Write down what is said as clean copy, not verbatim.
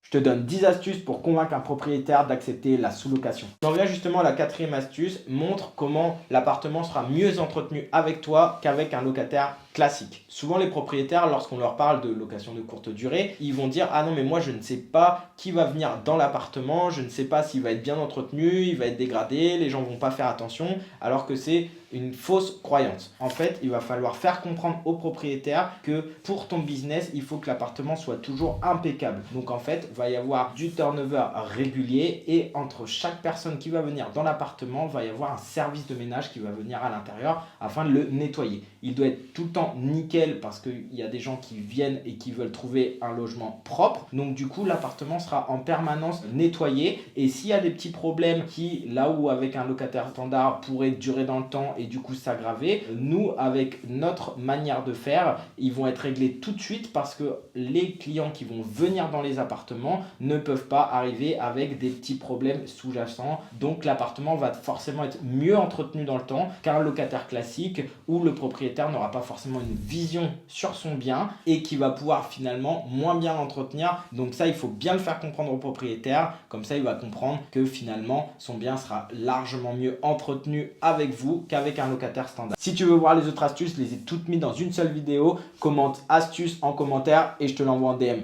Je te donne 10 astuces pour convaincre un propriétaire d'accepter la sous-location. J'en viens justement à la quatrième astuce, montre comment l'appartement sera mieux entretenu avec toi qu'avec un locataire classique. Souvent les propriétaires, lorsqu'on leur parle de location de courte durée, ils vont dire: ah non mais moi je ne sais pas qui va venir dans l'appartement, je ne sais pas s'il va être bien entretenu, il va être dégradé, les gens vont pas faire attention, alors que c'est une fausse croyance. En fait, il va falloir faire comprendre au propriétaire que pour ton business, il faut que l'appartement soit toujours impeccable. Donc en fait, va y avoir du turnover régulier et entre chaque personne qui va venir dans l'appartement, va y avoir un service de ménage qui va venir à l'intérieur afin de le nettoyer. Il doit être tout le temps nickel parce qu'il y a des gens qui viennent et qui veulent trouver un logement propre. Donc du coup, l'appartement sera en permanence nettoyé et s'il y a des petits problèmes qui, là où avec un locataire standard, pourraient durer dans le temps et du coup s'aggraver, nous, avec notre manière de faire, ils vont être réglés tout de suite parce que les clients qui vont venir dans les appartements ne peuvent pas arriver avec des petits problèmes sous-jacents. Donc l'appartement va forcément être mieux entretenu dans le temps qu'un locataire classique où le propriétaire n'aura pas forcément une vision sur son bien et qui va pouvoir finalement moins bien l'entretenir. Donc ça, il faut bien le faire comprendre au propriétaire. Comme ça, il va comprendre que finalement, son bien sera largement mieux entretenu avec vous qu'avec un locataire standard. Si tu veux voir les autres astuces, je les ai toutes mises dans une seule vidéo. Commente astuce en commentaire et je te l'envoie en DM.